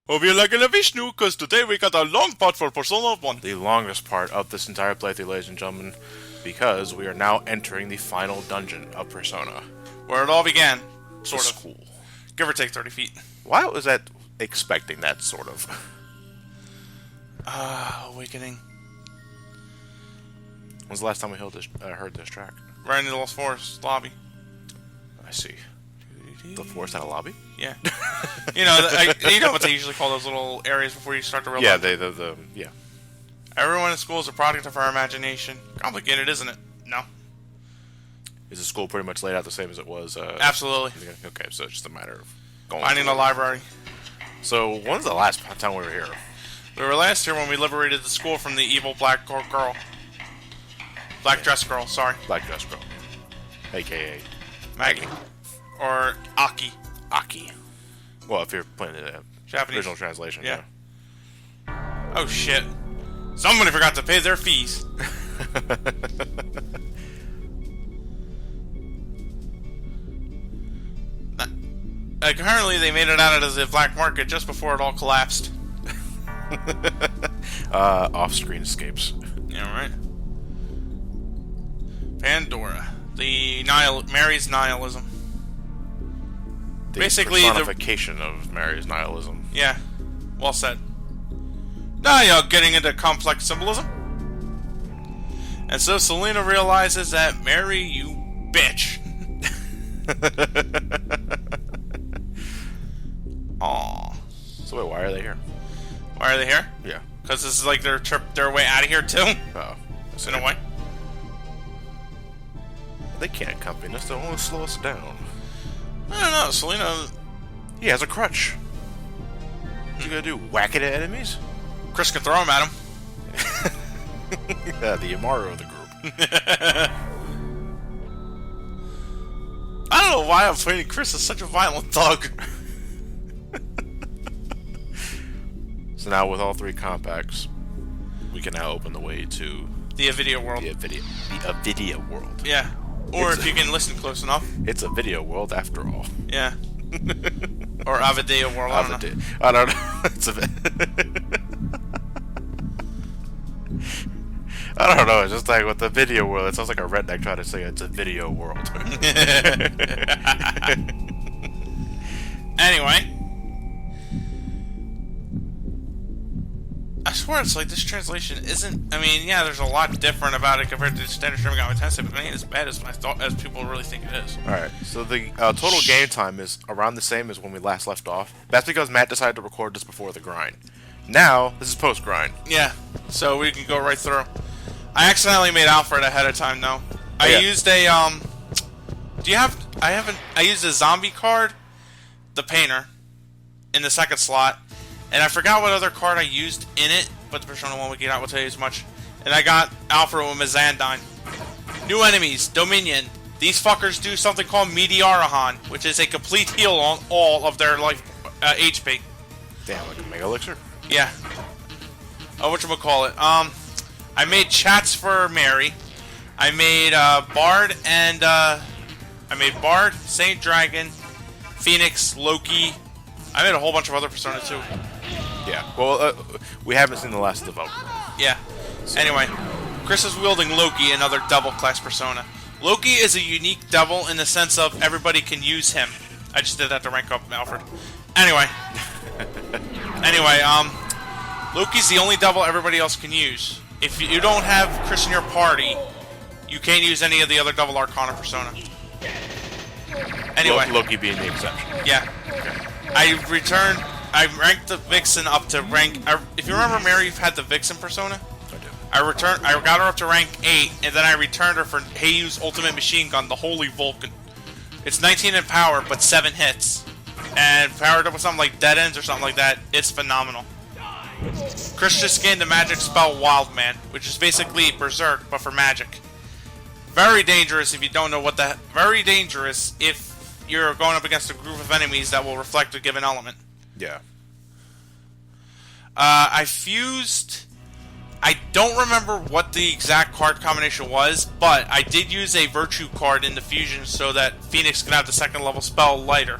Hope you're liking the Vishnu, because today we got a long part for Persona 1. The longest part of this entire playthrough, ladies and gentlemen, because we are now entering the final dungeon of Persona. Where it all began, sort of. School. Give or take 30 feet. Why was that expecting that, sort of? Awakening. When's the last time we heard this track? Right in the Lost Forest lobby. I see. The forest had a lobby? Yeah. you know what they usually call those little areas before you start to realize. Yeah, yeah. Everyone in school is a product of our imagination. Complicated, isn't it? No. Is the school pretty much laid out the same as it was? Absolutely. Okay, so it's just a matter of going. Finding a library. So, when's the last time we were here? We were last here when we liberated the school from the evil black girl. Black dress girl, sorry. Black dress girl. AKA Maggie. Or Aki. Aki. Well, if you're playing the Japanese original translation, yeah. Oh shit. Somebody forgot to pay their fees. Apparently they made it out as a black market just before it all collapsed. Off-screen escapes. Yeah, right. Pandora. Mary's nihilism. The Basically, personification of Mary's nihilism. Yeah, well said. Now you're getting into complex symbolism. And so Selena realizes that Mary, you bitch. Aww. So wait, why are they here? Why are they here? Yeah. Because this is like their way out of here too. Oh. In a way. They can't accompany us. They'll only slow us down. I don't know, Selena. He has a crutch. What's he gonna do? Whack it at enemies? Chris can throw him at him. The Yamaru of the group. I don't know why I'm finding Chris as such a violent thug. So now with all three compacts, we can now open the way to the Avidya world. The Avidya world. Yeah. Or if you can listen close enough. It's a video world after all. Yeah. Or Avidya world. I don't know. I don't know. It's a I don't know. It's just like with the video world. It sounds like a redneck trying to say it's a video world. Anyway. I swear it's like this translation isn't. I mean, yeah, there's a lot different about it compared to standard streaming on Intensive, but it ain't as bad as as people really think it is. Alright, so the total game time is around the same as when we last left off. That's because Matt decided to record this before the grind. Now, this is post-grind. Yeah, so we can go right through. I accidentally made Alfred ahead of time, though. I used a, do you have, I used a zombie card, the painter, in the second slot. And I forgot what other card I used in it, but the Persona 1 Wiki will tell you as much. And I got Alfred with Mizandine. New enemies, Dominion. These fuckers do something called Meteorahon, which is a complete heal on all of their life HP. Damn, like a Mega Elixir? Yeah. Oh, whatchamacallit. I made chats for Mary. I made Bard and I made Bard, Saint Dragon, Phoenix, Loki. I made a whole bunch of other Personas too. Yeah. Well, we haven't seen the last of the vote. Yeah. So. Anyway, Chris is wielding Loki, another devil class Persona. Loki is a unique devil in the sense of everybody can use him. I just did that to rank up Alfred. Anyway. Loki's the only devil everybody else can use. If you don't have Chris in your party, you can't use any of the other Devil Arcana Persona. Anyway. Loki being the exception. Yeah. I ranked the Vixen up to rank... if you remember, Mary had the Vixen Persona? I do. I got her up to rank 8, and then I returned her for Heiyu's Ultimate Machine Gun, the Holy Vulcan. It's 19 in power, but 7 hits. And powered up with something like Dead Ends or something like that. It's phenomenal. Chris just gained the magic spell Wild Man, which is basically Berserk, but for magic. Very dangerous if you don't know what the... Very dangerous if you're going up against a group of enemies that will reflect a given element. Yeah. I fused... I don't remember what the exact card combination was, but I did use a Virtue card in the fusion so that Phoenix can have the second level spell Lighter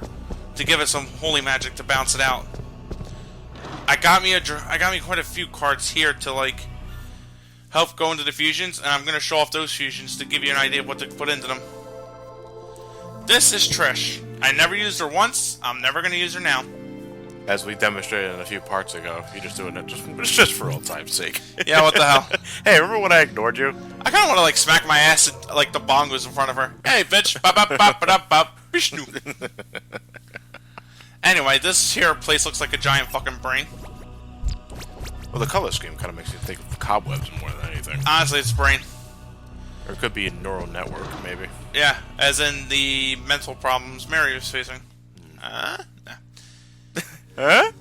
to give it some holy magic to bounce it out. I got me quite a few cards here to like help go into the fusions, and I'm gonna show off those fusions to give you an idea of what to put into them. This is Trish. I never used her once. I'm never gonna use her now. As we demonstrated in a few parts ago, you're just doing it just for old time's sake. Yeah, what the hell? Hey, remember when I ignored you? I kind of want to like smack my ass at, like the bongos in front of her. Hey, bitch! Bop bop bop bop bop. Vishnu. Anyway, this here place looks like a giant fucking brain. Well, the color scheme kind of makes you think of cobwebs more than anything. Honestly, it's brain. Or it could be a neural network, maybe. Yeah, as in the mental problems Mary was facing. Nah. Huh?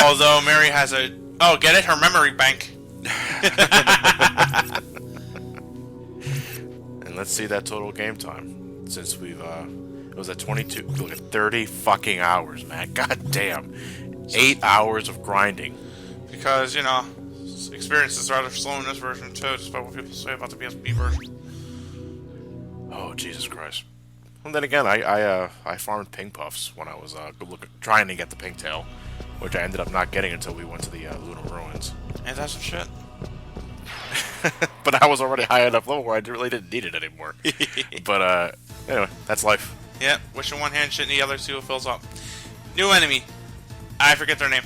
Although Mary has a... Oh, get it? Her memory bank. And let's see that total game time. Since we've, it was at 22... Look at 30 fucking hours, man. God damn. 8 hours of grinding. Because, you know, experience is rather slow in this version, too, despite what people say about the PSP version. Oh, Jesus Christ. And then again, I farmed ping puffs when I was trying to get the pigtail, which I ended up not getting until we went to the Lunar Ruins. And that's some shit. But I was already high enough level where I really didn't need it anymore. But anyway, that's life. Yeah, wish in one hand, shit in the other, see what fills up. New enemy. I forget their name.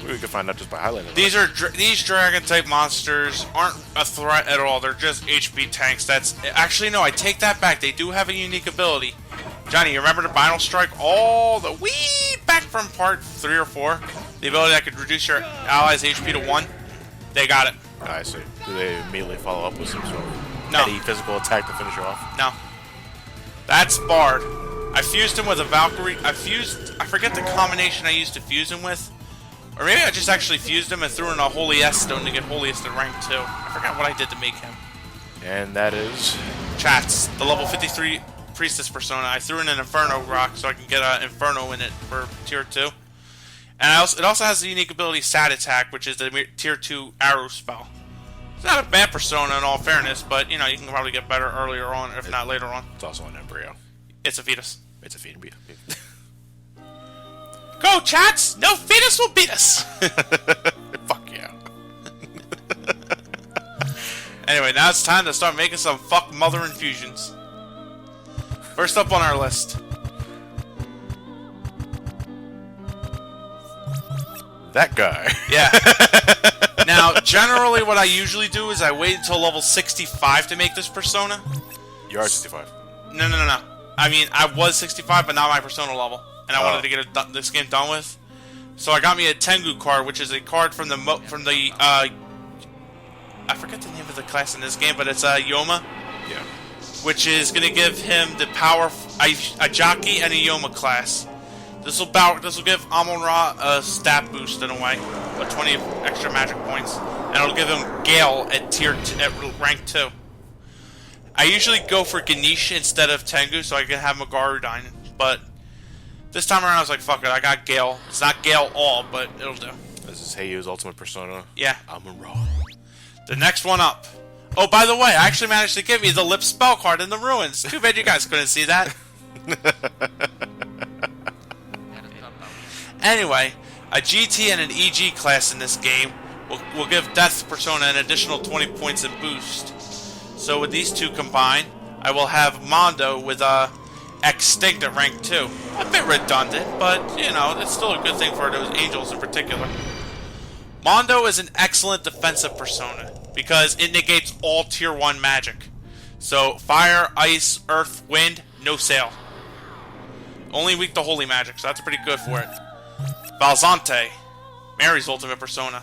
We can find out just by highlighting. These dragon type monsters aren't a threat at all. They're just HP tanks. Actually no. I take that back. They do have a unique ability. Johnny, you remember the Binal Strike? All the way back from part 3 or 4. The ability that could reduce your allies' HP to 1. They got it. I see. Do they immediately follow up with some sort of No. any physical attack to finish you off? No. That's Bard. I fused him with a Valkyrie. I forget the combination I used to fuse him with. Or maybe I just actually fused him and threw in a Holy S stone to get Holiest in rank 2. I forgot what I did to make him. And that is... Chats, the level 53 Priestess Persona. I threw in an Inferno rock so I can get an Inferno in it for tier 2. And it also has the unique ability Sat Attack, which is the tier 2 arrow spell. It's not a bad Persona in all fairness, but you know, you can probably get better earlier on, if not later on. It's also an embryo. It's a fetus. It's a fetus. Go, chats! No fetus will beat us! Fuck yeah. Anyway, now it's time to start making some fuck mother infusions. First up on our list. That guy. Yeah. Now, generally what I usually do is I wait until level 65 to make this persona. You are 65. No. I mean, I was 65, but not my persona level. And I wanted to get this game done with. So I got me a Tengu card, which is a card from the I forget the name of the class in this game, but it's Yoma. Yeah. Which is going to give him the power a jockey and a Yoma class. This will give Amon-Ra a stat boost in a way, or 20 extra magic points, and it'll give him Gale at rank 2. I usually go for Ganesh instead of Tengu, so I can have Magarudyne, but this time around I was like, fuck it, I got Gale. It's not Gale all, but it'll do. This is Heiyu's ultimate persona. Yeah. Amon-Ra. The next one up. Oh, by the way, I actually managed to give you the Lip spell card in the ruins. Too bad you guys couldn't see that. Anyway, a GT and an EG class in this game will give Death Persona an additional 20 points in boost. So with these two combined, I will have Mondo with Extinct at rank 2. A bit redundant, but, you know, it's still a good thing for those angels in particular. Mondo is an excellent defensive persona, because it negates all tier 1 magic. So, fire, ice, earth, wind, no sail. Only weak to holy magic, so that's pretty good for it. Valzante, Mary's ultimate persona.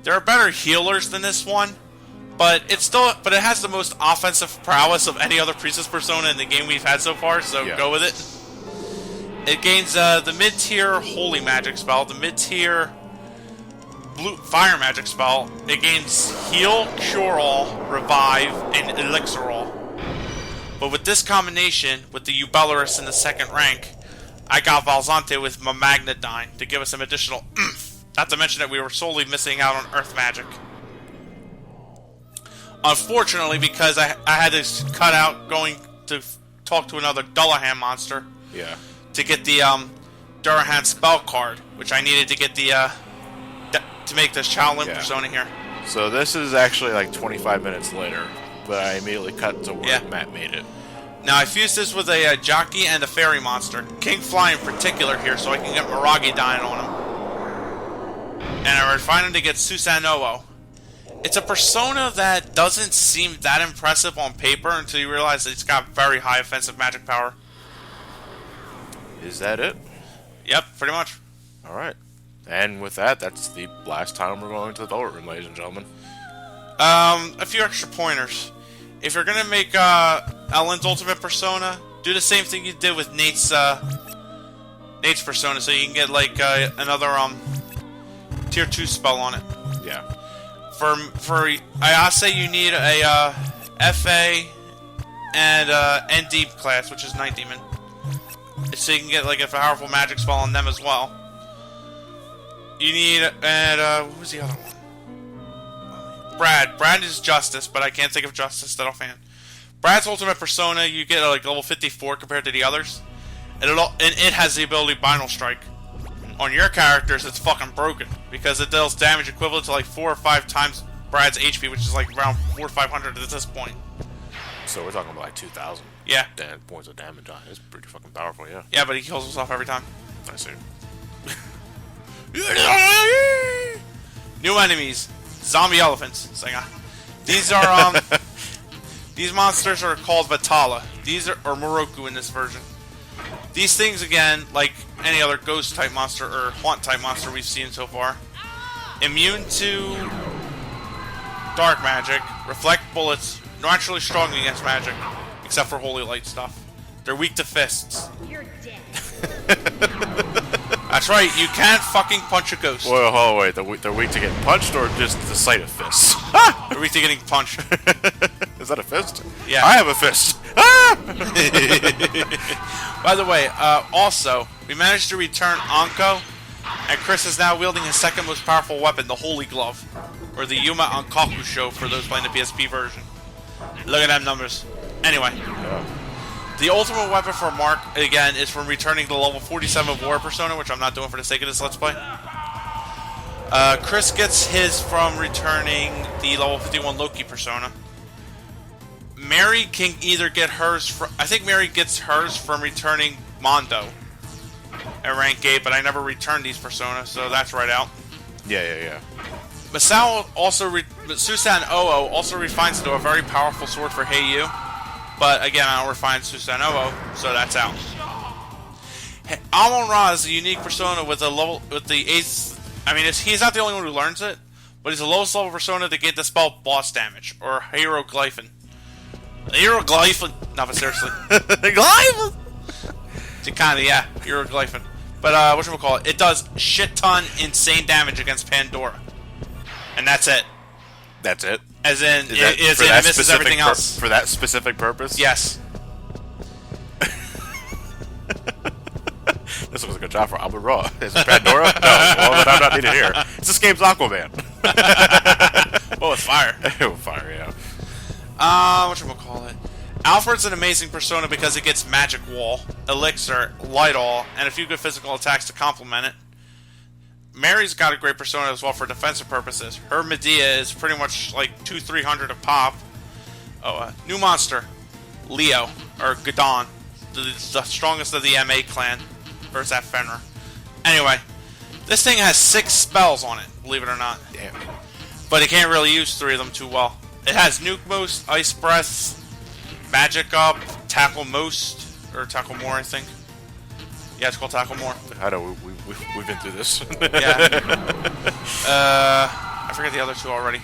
There are better healers than this one, but it has the most offensive prowess of any other priestess persona in the game we've had so far, so yeah. Go with it. It gains the mid-tier holy magic spell, the mid-tier blue fire magic spell. It gains heal, cure all, revive, and elixir all. But with this combination, with the Eubelorus in the second rank, I got Valzante with my Magnadyne to give us some additional oomph. Not to mention that we were solely missing out on earth magic. Unfortunately, because I had to cut out going to talk to another Dullahan monster. Yeah. To get the Durahan spell card, which I needed to get the to make this Shaolin persona here. So this is actually like 25 minutes later, but I immediately cut to where Matt made it. Now I fused this with a jockey and a fairy monster, King Fly in particular here, so I can get Miragi dying on him. And I refined him to get Susanoo. It's a persona that doesn't seem that impressive on paper until you realize that it's got very high offensive magic power. Is that it? Yep, pretty much. Alright. And with that, that's the last time we're going to the Velvet Room, ladies and gentlemen. A few extra pointers. If you're gonna make Ellen's ultimate persona, do the same thing you did with Nate's persona, so you can get like another tier 2 spell on it. Yeah. I say you need a FA and ND class, which is Night Demon, so you can get like a powerful magic spell on them as well. You need what was the other one? Brad is Justice, but I can't think of Justice that offhand. Brad's ultimate persona, you get like level 54 compared to the others, and it has the ability Binal Strike. On your characters, it's fucking broken because it deals damage equivalent to like 4 or 5 times Brad's HP, which is like around 400 or 500 at this point. So we're talking about like 2,000. Yeah. Points of damage on it. It's pretty fucking powerful, yeah. Yeah, but he kills himself every time. I see. New enemies. Zombie elephants. These are these monsters are called Vatala. These are Moroku in this version. These things, again, like any other ghost type monster or haunt type monster we've seen so far, immune to dark magic, reflect bullets, naturally strong against magic, except for holy light stuff. They're weak to fists. You're dead. That's right, you can't fucking punch a ghost. Whoa, hold wait, they're weak to getting punched or just the sight of fists? They're weak to getting punched. Is that a fist? Yeah. I have a fist. By the way, also, we managed to return Anko, and Chris is now wielding his second most powerful weapon, the Holy Glove, or the Yuma Ankaku Show for those playing the PSP version. Look at them numbers. Anyway, the ultimate weapon for Mark, again, is from returning the level 47 War Persona, which I'm not doing for the sake of this Let's Play. Chris gets his from returning the level 51 Loki Persona. Mary can either get hers from... I think Mary gets hers from returning Mondo at rank 8, but I never returned these Personas, so that's right out. Yeah. Masao also... Susanoo also refines into a very powerful sword for Heiyu, but again, I don't refine Susanoo, so that's out. Amon-Ra is a unique Persona with the 8th... I mean, he's not the only one who learns it, but he's the lowest level Persona to get the spell Boss Damage, or Hieroglyphin. Hieroglyphin. No, but seriously. Glyphin! Kinda, yeah. Hieroglyphin. But, whatchamacallit, it does shit-ton insane damage against Pandora. And that's it. That's it? As in, it misses everything else. For that specific purpose? Yes. This looks like a job for Abu Ra. Is it Pandora? No. Well, then I'm not needed here. This game's Aquaman. Well, with fire. With fire, yeah. Whatchamacallit? Alfred's an amazing Persona because it gets Magic Wall, Elixir, Light All, and a few good physical attacks to complement it. Mary's got a great Persona as well for defensive purposes. Her Medea is pretty much like 200-300 a pop. New monster, Leo, or Gadon, the strongest of the MA clan, versus that Fenrir. Anyway, this thing has 6 spells on it, believe it or not. Damn. But it can't really use 3 of them too well. It has Nuke Most, Ice Breath, Magic Up, Tackle Most, or Tackle More, I think. Yeah, it's called Tackle More. I know, we've been through this. Yeah. I forget the other 2 already.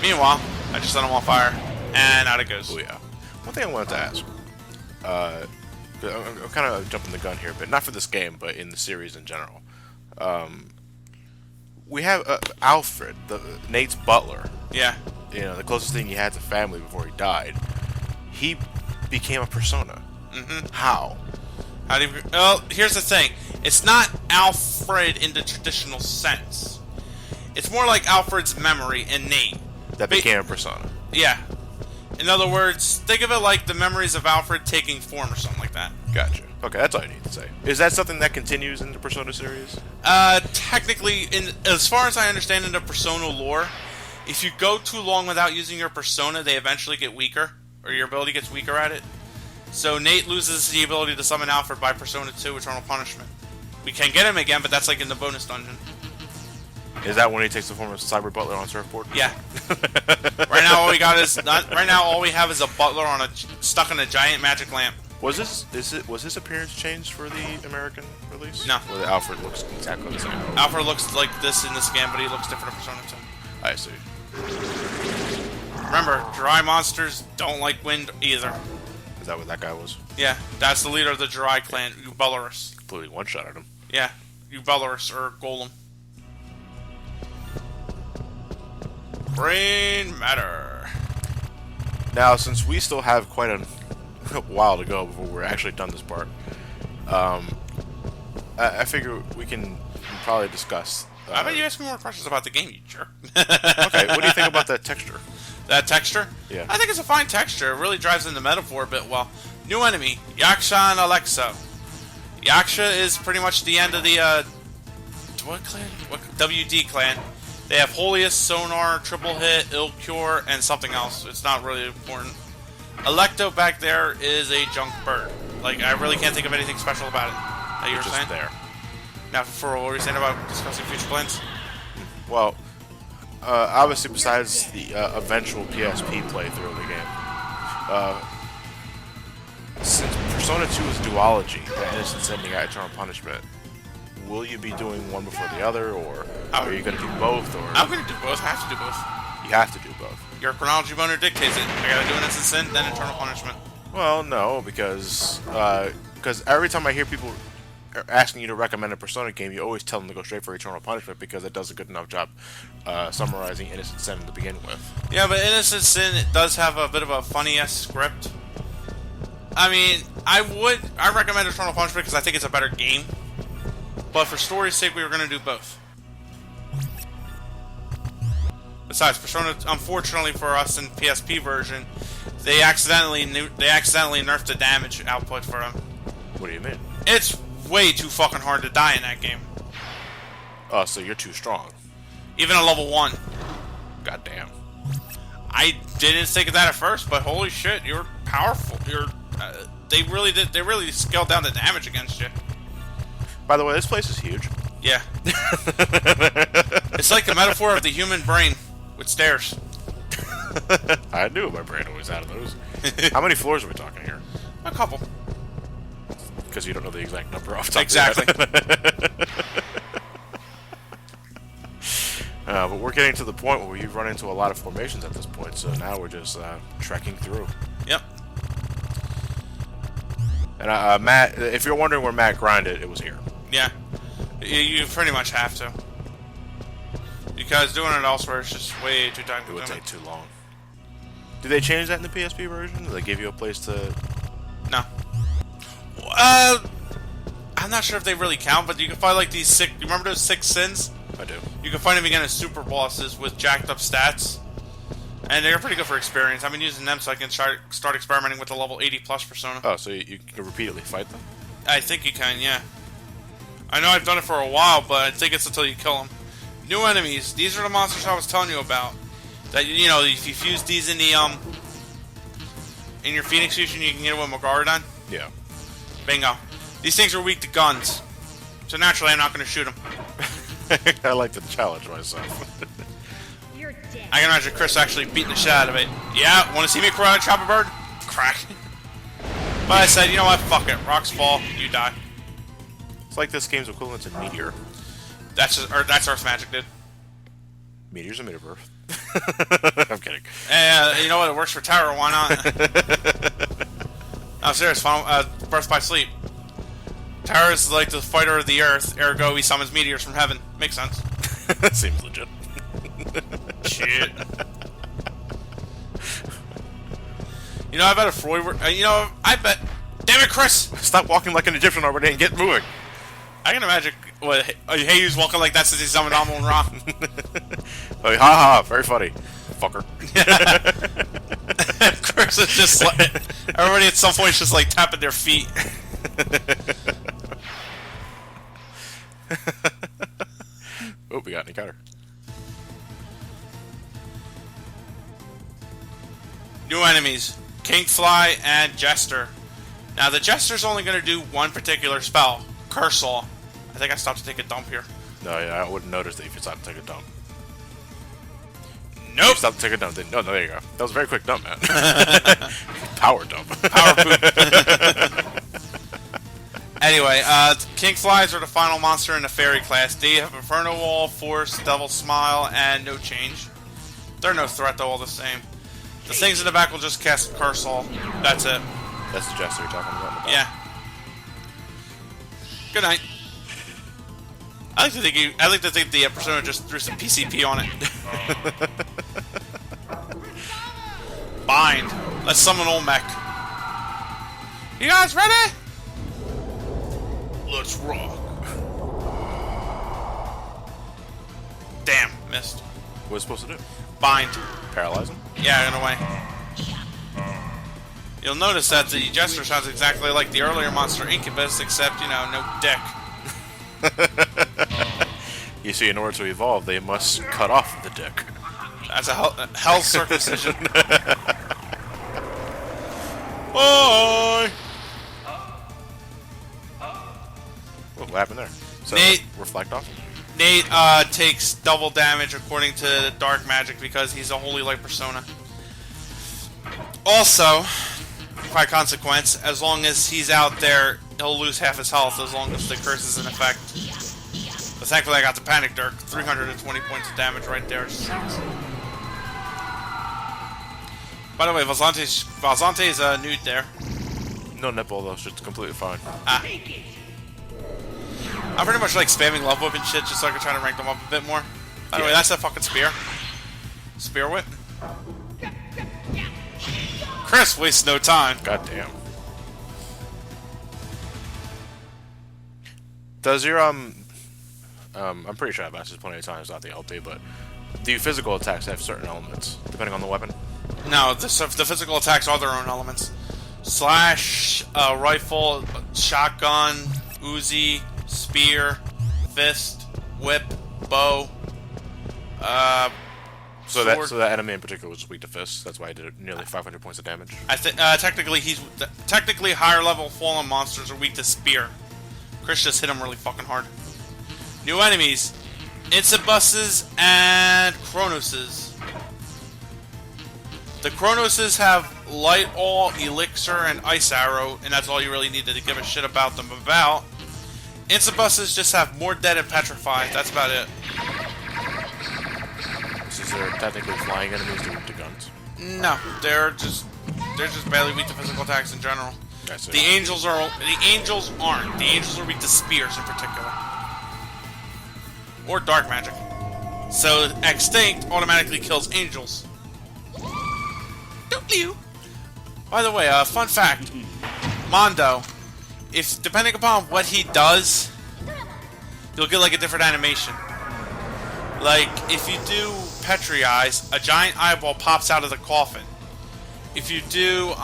Meanwhile, I just set them on fire, and out it goes. Oh, yeah. One thing I wanted to ask. I'm kind of jumping the gun here, but not for this game, but in the series in general. We have Alfred, Nate's butler. Yeah. You know, the closest thing he had to family before he died. He became a Persona. Mm-hmm. How? Well, here's the thing. It's not Alfred in the traditional sense. It's more like Alfred's memory in Nate. That became a Persona. Yeah. In other words, think of it like the memories of Alfred taking form or something like that. Gotcha. Okay, that's all you need to say. Is that something that continues in the Persona series? Technically, as far as I understand in the Persona lore, if you go too long without using your Persona, they eventually get weaker, or your ability gets weaker at it. So Nate loses the ability to summon Alfred by Persona 2 Eternal Punishment. We can get him again, but that's like in the bonus dungeon. Is that when he takes the form of Cyber Butler on Surfboard? Yeah. Right now, all we got is right now all we have is a butler on stuck in a giant magic lamp. Was his appearance changed for the American release? No. Where Alfred looks exactly the same. Alfred looks like this in this game, but he looks different in Persona 2. I see. Remember, dry monsters don't like wind either. Is that what that guy was? Yeah, that's the leader of the Dry clan, Ubelorus. Completely one-shot at him. Yeah, Ubelorus or Golem. Brain matter. Now, since we still have quite a while to go before we're actually done this part, I figure we can probably discuss. How about you ask me more questions about the game, you jerk? Okay, what do you think about that texture? That texture? Yeah. I think it's a fine texture. It really drives in the metaphor a bit well. New enemy, Yaksha and Alexo. Yaksha is pretty much the end of the, what clan? What, WD clan. They have Holiest, Sonar, Triple Hit, Ill Cure, and something else. It's not really important. Electo back there is a junk bird. Like, I really can't think of anything special about it. That you were saying? There. Now, for what were you saying about discussing future plans? Well, obviously, besides the eventual PSP playthrough of the game, since Persona 2 is duology, the Innocence Ending at Eternal Punishment, will you be doing one before the other, or are you going to do both? Or I'm going to do both. I have to do both. You have to do both. Your chronology boner dictates it. I got to do Innocence Sin, then Eternal Punishment. Well, no, because every time I hear people asking you to recommend a Persona game, you always tell them to go straight for Eternal Punishment because it does a good enough job summarizing Innocent Sin to begin with. Yeah, but Innocent Sin does have a bit of a funny-ass script. I mean, I recommend Eternal Punishment because I think it's a better game. But for story's sake, we were going to do both. Besides, Persona, unfortunately for us in PSP version, they accidentally nerfed the damage output for them. What do you mean? It's way too fucking hard to die in that game. Oh, so you're too strong. Even at level 1. Goddamn. I didn't think of that at first, but holy shit, you're powerful. They really scaled down the damage against you. By the way, this place is huge. Yeah. It's like the metaphor of the human brain with stairs. I knew my brain always had those. How many floors are we talking here? A couple. Because you don't know the exact number off the top Exactly. of your head. But we're getting to the point where you run into a lot of formations at this point, so now we're just trekking through. Yep. And Matt, if you're wondering where Matt grinded, it was here. Yeah. You pretty much have to. Because doing it elsewhere is just way too time consuming. It would take too long. Did they change that in the PSP version? Did they give you a place to... No. I'm not sure if they really count, but you can find like these 6... You remember those 6 sins? I do. You can find them again as super bosses with jacked up stats. And they're pretty good for experience. I've been using them so I can start experimenting with the level 80 plus Persona. Oh, so you can repeatedly fight them? I think you can, yeah. I know I've done it for a while, but I think it's until you kill them. New enemies. These are the monsters I was telling you about. That, you know, if you fuse these in the, in your Phoenix fusion, you can get it with Megarodon. Yeah. Bingo. These things are weak to guns. So naturally, I'm not going to shoot them. I like to challenge myself. You're dead. I can imagine Chris actually beating the shit out of it. Yeah, want to see me chop a bird? Crack. But I said, you know what? Fuck it. Rocks fall, you die. It's like this game's equivalent to Meteor. That's Earth magic, dude. Meteor's a made of Earth. I'm kidding. You know what? It works for Terror. Why not? I'm serious. Birth by sleep. Terror is like the fighter of the Earth. Ergo, he summons meteors from heaven. Makes sense. Seems legit. Shit. You know, I bet if Freud were... I bet... Damn it, Chris! Stop walking like an Egyptian already and get moving. I can imagine what Hei's walking like that since he summoned Amon Ra. Like, ha ha, very funny. Fucker. Chris is just like... Everybody at some point is just like tapping their feet. Oh, we got an encounter. New enemies, Kingfly and Jester. Now the Jester's only going to do one particular spell, Curse All. I think I stopped to take a dump here. No, yeah, I wouldn't notice that if you stopped to take a dump. Nope. Stop to take a dump. No, there you go. That was a very quick dump, man. Power dump. Power poop. Anyway, Kingflies are the final monster in the Fairy class. They have Inferno Wall, Force, Devil Smile, and no change. They're no threat though, all the same. The things in the back will just cast Curse All. That's it. That's the Jester you're talking about. Yeah. Good night. I like to think the Persona just threw some PCP on it. Bind. Let's summon Olmec. You guys ready? Let's rock. Damn, missed. What was supposed to do? Bind. Paralyze him? Yeah, in a way. You'll notice that the Jester sounds exactly like the earlier monster Incubus, except, you know, no dick. You see, in order to evolve, they must cut off the dick. That's a hell circumcision. Bye! What happened there? So Nate- reflect off? Nate takes double damage according to Dark Magic because he's a Holy Light Persona. Also, by consequence, as long as he's out there, he'll lose half his health as long as the curse is in effect. But thankfully I got the Panic Dirk. 320 points of damage right there. By the way, Valzante's nude there. No nipple, though. Shit's completely fine. Ah. I'm pretty much like spamming Love Whip and shit just so I can try to rank them up a bit more. By the way, that's that fucking spear. Spear Whip. Chris wastes no time. God damn. Does your, I'm pretty sure I've asked this plenty of times, not the LP, but do physical attacks have certain elements, depending on the weapon? No, the physical attacks are their own elements. Slash, rifle, shotgun, Uzi, spear, fist, whip, bow, So sword. that enemy in particular was weak to fists. That's why he did nearly 500 points of damage. I think technically higher level fallen monsters are weak to spear. Chris just hit him really fucking hard. New enemies, Insibuses and Chronoses. The Chronoses have Light All, Elixir, and Ice Arrow, and that's all you really needed to give a shit about them about. Insibuses just have More Dead and Petrified. That's about it. These are technically flying enemies that are weak to guns. No, they're just barely weak to physical attacks in general. I see. The angels aren't. The angels are weak to spears in particular, or dark magic. So extinct automatically kills angels. Don't you? By the way, fun fact: Mondo, if depending upon what he does, you'll get like a different animation. Like if you do Petri Eyes, a giant eyeball pops out of the coffin. If you do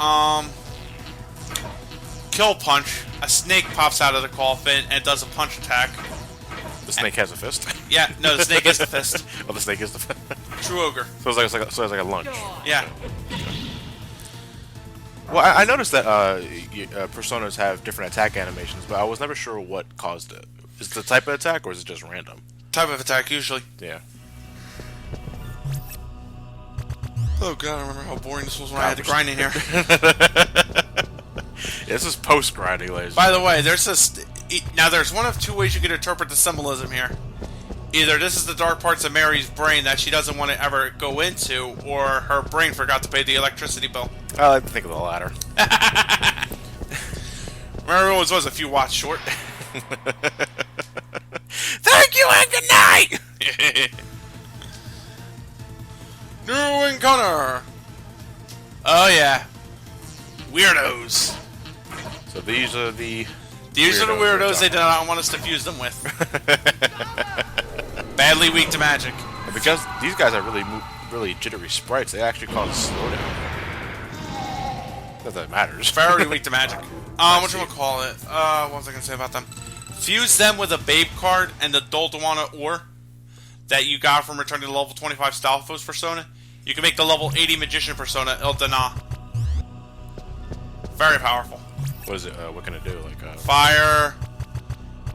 Kill Punch, a snake pops out of the coffin and does a punch attack. The snake has a fist? Yeah, no, the snake is the fist. Oh, the snake is the fist. True ogre. So it's like a lunge. Yeah. Well, I noticed that Personas have different attack animations, but I was never sure what caused it. Is it the type of attack, or is it just random? Type of attack, usually. Yeah. Oh god, I remember how boring this was when I had to grind in here. Yeah, this is post-grinding, ladies. By the way, there's one of two ways you can interpret the symbolism here. Either this is the dark parts of Mary's brain that she doesn't want to ever go into, or her brain forgot to pay the electricity bill. I like to think of the latter. Remember, it was a few watts short. Thank you and good night! New encounter! Oh yeah. Weirdos. So these are the... These are the weirdos they did not want us to fuse them with. Badly weak to magic. And because these guys are really jittery sprites, they actually cause a slowdown. Not that it matters. Very weak to magic. Whatchamacallit? What was I going to say about them? Fuse them with a Babe card and the Doldawana ore. that you got from returning the level 25 Stalfos persona, you can make the level 80 Magician persona Il Dana. Very powerful. What is it? What can it do? Like fire,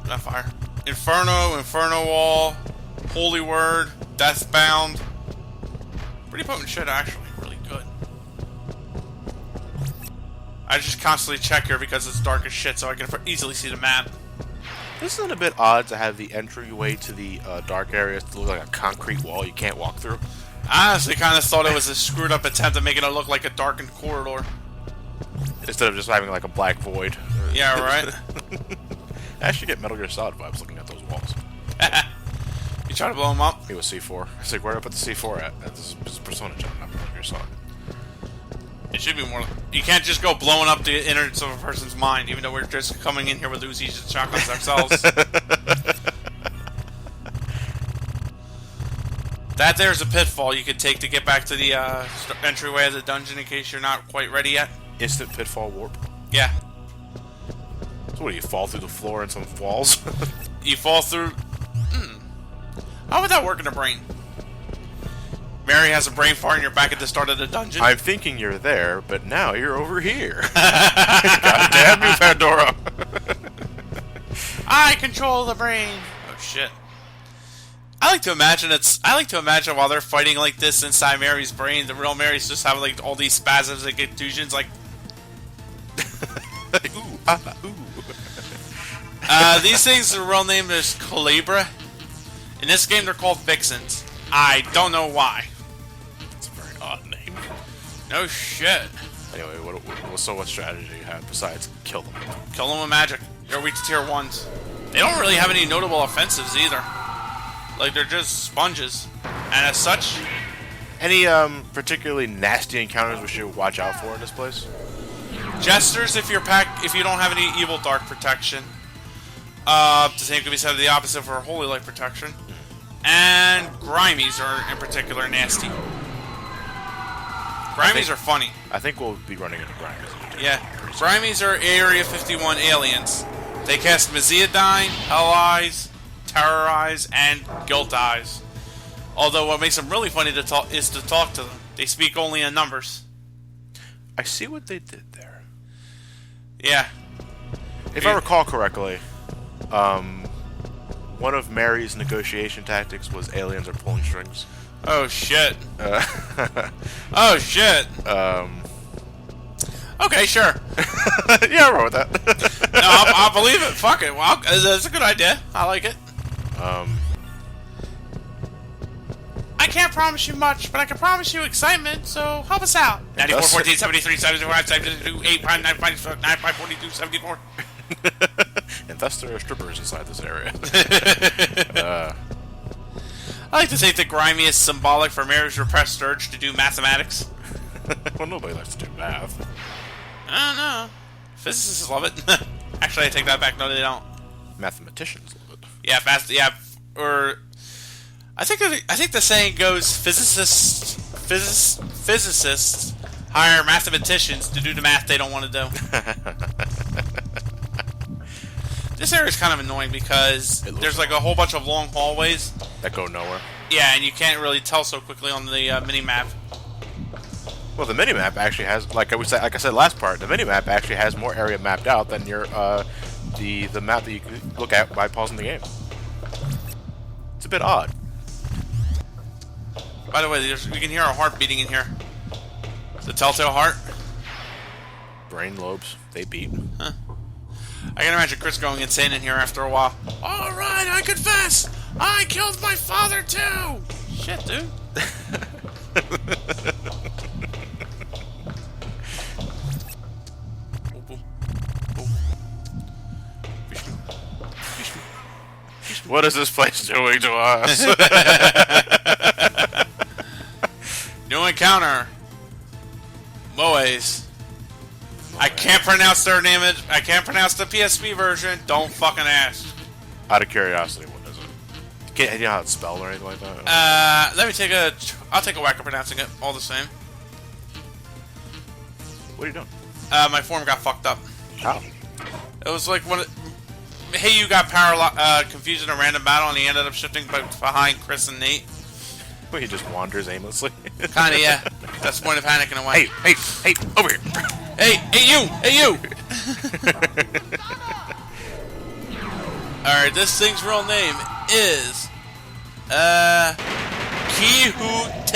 not fire. Inferno, Inferno Wall, Holy Word, Deathbound. Pretty potent shit, actually. Really good. I just constantly check here because it's dark as shit, so I can easily see the map. Isn't it a bit odd to have the entryway to the dark areas to look like a concrete wall you can't walk through? I honestly kind of thought it was a screwed up attempt at making it look like a darkened corridor. Instead of just having like a black void. Yeah, right? I actually get Metal Gear Solid vibes looking at those walls. You try to blow them up? It was C4. It's like, where do I put the C4 at? This is Persona Gen, not Metal Gear Solid. It should be more. You can't just go blowing up the innards of a person's mind, even though we're just coming in here with Uzis and shotguns ourselves. That there's a pitfall you could take to get back to the entryway of the dungeon in case you're not quite ready yet. Instant pitfall warp. Yeah. So what do you fall through the floor and some walls? You fall through. How would that work in a brain? Mary has a brain fart and you're back at the start of the dungeon. I'm thinking you're there, but now you're over here. God damn you, Pandora! I control the brain. Oh shit. I like to imagine while they're fighting like this inside Mary's brain, the real Mary's just having like all these spasms and contusions, like. Ooh, ooh. These things, the real name is Calibra. In this game, they're called Vixens. I don't know why. It's a very odd name. No shit. Anyway, what strategy do you have besides kill them? Kill them with magic. You're weak to tier 1s. They don't really have any notable offensives either. Like, they're just sponges. And as such... Any particularly nasty encounters we should watch out for in this place? Jesters, if you don't have any evil dark protection. The same could be said of the opposite for holy light protection. And Grimies are in particular nasty. Grimies are funny. I think we'll be running into Grimies. Yeah. Grimies are Area 51 aliens. They cast Meziadine, Hell Eyes, Terror Eyes, and Guilt Eyes. Although what makes them really funny to talk is to talk to them. They speak only in numbers. I see what they did there. Yeah. If I recall correctly, one of Mary's negotiation tactics was aliens are pulling strings. Oh shit. Oh shit. Okay, sure. Yeah, I wrote that. No, I'll believe it. Fuck it. Well, that's a good idea. I like it. I can't promise you much, but I can promise you excitement, so help us out. 94, 14, 73, 75, 72, 8, 5, 9, 5, 9, 5, 42, 74. And thus there are strippers inside this area. I like to think that Grimy is symbolic for Mary's repressed urge to do mathematics. Well, nobody likes to do math. I don't know. Physicists love it. Actually, I take that back. No, they don't. Mathematicians love it. Yeah, or I think the saying goes: physicists hire mathematicians to do the math they don't want to do. This area is kind of annoying because there's like a whole bunch of long hallways that go nowhere. Yeah, and you can't really tell so quickly on the mini map. Well, the minimap actually has, like I said last part, the minimap actually has more area mapped out than your the map that you can look at by pausing the game. It's a bit odd. By the way, we can hear a heart beating in here. The telltale heart. Brain lobes, they beat. Huh. I can imagine Chris going insane in here after a while. All right, I confess, I killed my father too. Shit, dude. What is this place doing to us? New encounter. Moes. I can't pronounce their name. I can't pronounce the PSP version. Don't fucking ask. Out of curiosity, what is it? You know how it's spelled or anything like that? Let me take a... I'll take a whack at pronouncing it, all the same. What are you doing? My form got fucked up. How? It was like one of... hey, you got confused in a random battle, and he ended up shifting behind Chris and Nate. Well, he just wanders aimlessly. Kinda, yeah. That's the point of panic in a way. Hey, over here. Hey, you! Alright, this thing's real name is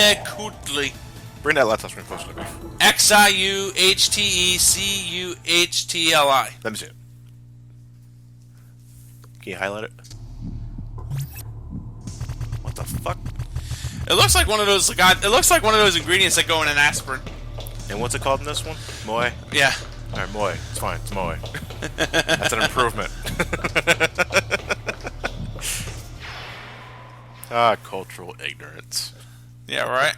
Xiuhtecuhtli. Bring that laptop screen closer to me. Xiuhtecuhtli. Let me see it. Can you highlight it? What the fuck? It looks like one of those. It looks like one of those ingredients that go in an aspirin. And what's it called in this one? Moe? Yeah. Alright, Moe. It's fine. It's Moe. That's an improvement. Cultural ignorance. Yeah, right?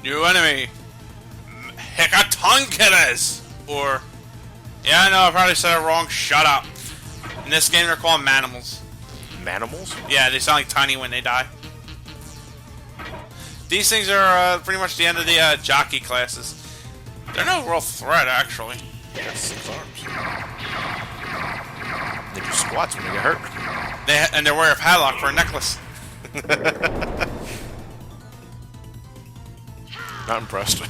New enemy. Hekatonkeres! Or... Yeah, I know, I probably said it wrong. Shut up. In this game, they're called manimals. Manimals? Yeah, they sound like tiny when they die. These things are pretty much the end of the jockey classes. They're no real threat, actually. They got 6 arms. They do squats when they get hurt. And they wear a padlock for a necklace. Not impressed.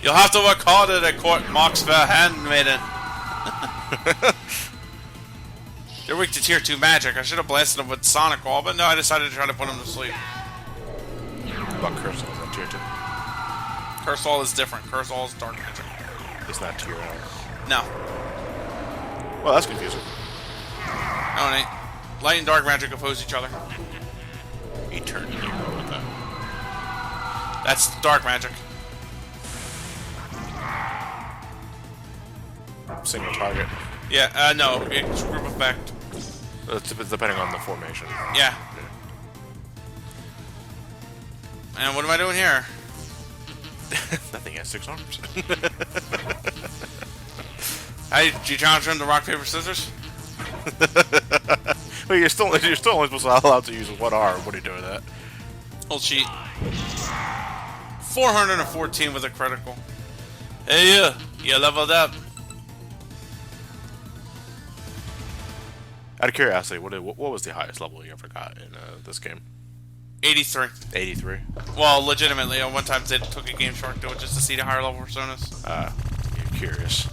You'll have to work harder to court Mark's handmaiden. They're weak to tier 2 magic. I should have blasted them with Sonic Wall, but no, I decided to try to put them to sleep. What about Curse Wall? Is that tier 2? Curse Wall is different. Curse Wall is dark magic. It's not tier 1. No. Well, that's confusing. No, it ain't. Light and dark magic oppose each other. Eternity. What about that? That's dark magic. Single target. Yeah, no, it's group effect. It's depending on the formation. Yeah. And what am I doing here? Nothing has 6 arms. Hey, did you challenge him to rock, paper, scissors? Well, you're still only supposed to allowed to use 1 arm. What are you doing with that? Old cheat. 414 with a critical. Hey, you leveled up. Out of curiosity, what was the highest level you ever got in this game? 83. 83. Well, legitimately, one time they took a Game Shark to it just to see the higher level personas. You're curious.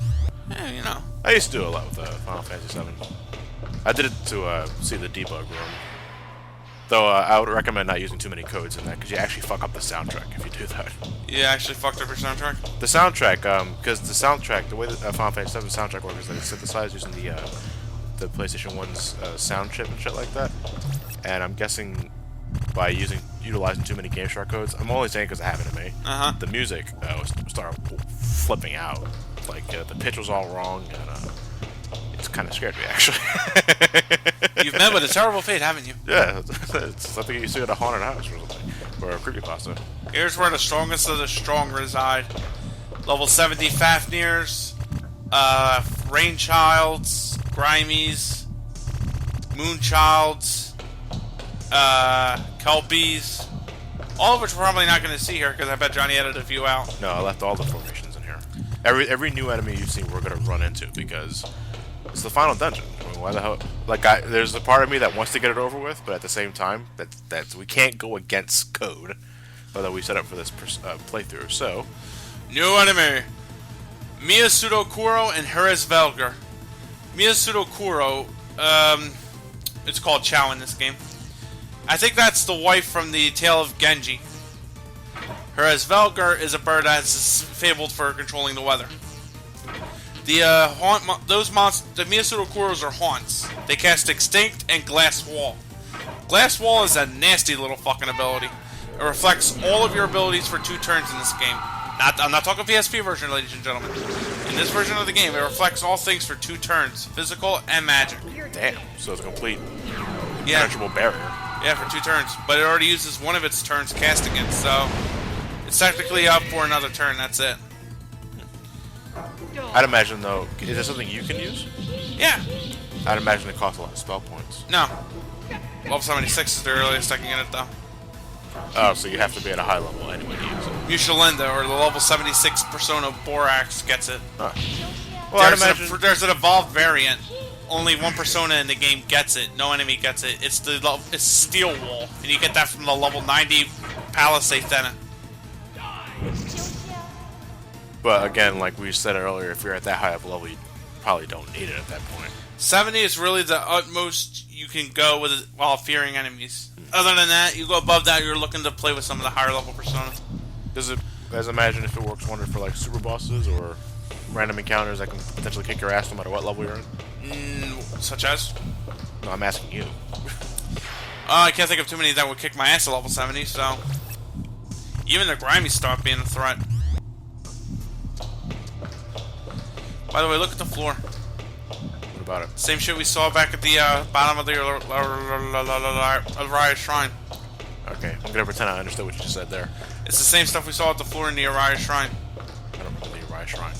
Yeah, you know. I used to do a lot with Final Fantasy VII. I did it to see the debug room. Though I would recommend not using too many codes in that, because you actually fuck up the soundtrack if you do that. You actually fucked up your soundtrack? The soundtrack, because the soundtrack, the way that Final Fantasy VII soundtrack works is that it's synthesized using the PlayStation 1's sound chip and shit like that. And I'm guessing by utilizing too many Game Shark codes, I'm only saying because it happened to me. The music started flipping out. Like the pitch was all wrong, and it's kind of scared me actually. You've met with a terrible fate, haven't you? Yeah, it's something you see at a haunted house or something, or a creepypasta. Here's where the strongest of the strong reside. Level 70 Fafnirs, Rainchilds, Grimies, Moonchilds, Kelpies, all of which we're probably not going to see here because I bet Johnny edited a few out. No, I left all the formations in here. Every new enemy you see, we're going to run into because it's the final dungeon. I mean, why the hell? Like, there's a part of me that wants to get it over with, but at the same time, that we can't go against code that we set up for this playthrough. So, new enemy: Miyasudokuro and Heresvelger. Miyasudokuro, it's called Chow in this game. I think that's the wife from the Tale of Genji. Heresvelger is a bird that's fabled for controlling the weather. The the Miyasudokuros are haunts. They cast Extinct and Glass Wall. Glass Wall is a nasty little fucking ability. It reflects all of your abilities for 2 turns in this game. I'm not talking PSP version, ladies and gentlemen. In this version of the game, it reflects all things for 2 turns, physical and magic. Damn, so it's a complete Yeah. impenetrable barrier. Yeah, for 2 turns. But it already uses one of its turns casting it, so it's technically up for another turn, that's it. I'd imagine, though, is there something you can use? Yeah. I'd imagine it costs a lot of spell points. No. Level 76 is the earliest I can get it, though. Oh, so you have to be at a high level anyway to use it. Mushalinda, or the level 76 Persona Borax gets it. Huh. Well, I'd imagine... There's an evolved variant. Only one Persona in the game gets it. No enemy gets it. It's Steel Wall, and you get that from the level 90 Palisade Thena. But again, like we said earlier, if you're at that high of a level, you probably don't need it at that point. 70 is really the utmost you can go with it while fearing enemies. Other than that, you go above that, you're looking to play with some of the higher level Persona. Does it, guys, imagine if it works wonder for like super bosses or random encounters that can potentially kick your ass no matter what level you're in? Such as? No, I'm asking you. I can't think of too many that would kick my ass at level 70, so... Even the grimy stop being a threat. By the way, look at the floor. What about it? Same shit we saw back at the bottom of the Araya Shrine. Okay, I'm gonna pretend I understood what you just said there. It's the same stuff we saw at the floor in the Araya Shrine. I don't remember the Araya Shrine.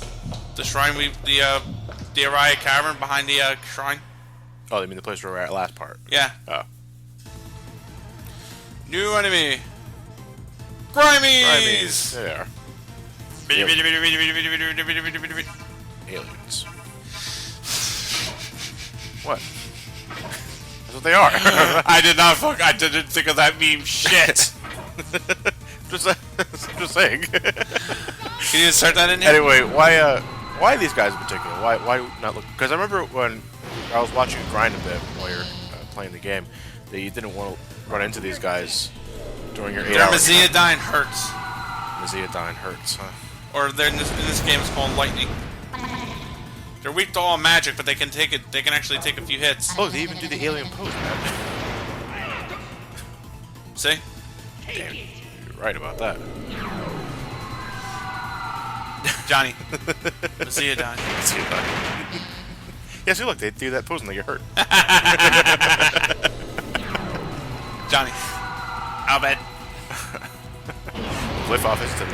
The shrine the Araya Cavern behind the shrine. Oh, you mean the place where we're at last part? Yeah. Oh. New enemy. Grimies! There they are. Aliens. What? That's what they are. I didn't think of that meme shit. just saying. Can you insert that in here? Anyway, why these guys in particular? Why not look? Because I remember when I was watching you grind a bit while you're playing the game, that you didn't want to run into these guys during your 8 hours. Meziadine hurts. Meziadine hurts, huh? Or in this game it's called lightning. They're weak to all magic, but they can take it. They can actually take a few hits. Oh, they even do the alien pose, man. See? Damn, you're right about that. Johnny. Meziadine. Yeah, see, look, they do that pose and they get hurt. Johnny. I'll bet. Flip off his tip.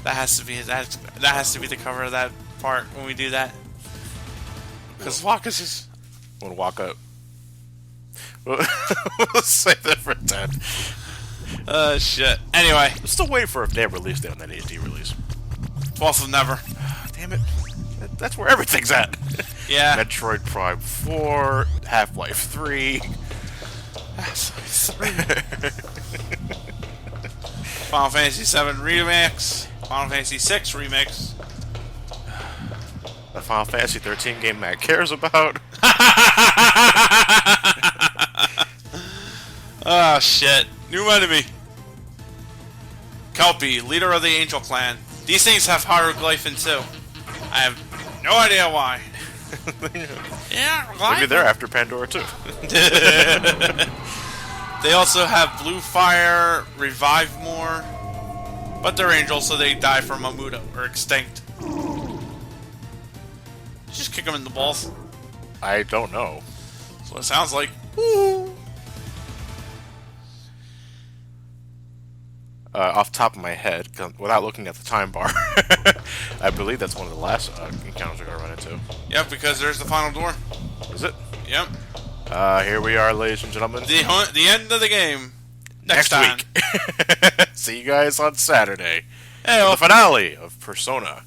That has to be the cover of that part when we do that. Because Waka's is... Want to walk up. We'll save that for 10. Shit. Anyway. I'm still waiting for a damn release date on that HD release. 12th of Never. Damn it. That's where everything's at. Yeah. Metroid Prime 4, Half-Life 3. Final Fantasy 7 Remix. Final Fantasy 6 Remix. The Final Fantasy 13 game Matt cares about. Oh shit. New enemy. Kelpie, leader of the Angel Clan. These things have hieroglyphing too. I have no idea why. Yeah, Maybe they're after Pandora too. They also have Blue Fire, Revive More, but they're angels, so they die from Mamuto, or extinct. Just kick them in the balls. I don't know. That's what it sounds like. Woo. Off the top of my head, without looking at the time bar, I believe that's one of the last encounters we're going to run into. Yep, because there's the final door. Is it? Yep. Here we are, ladies and gentlemen. The end of the game. Next time. week. See you guys on Saturday. Hey, The finale of Persona.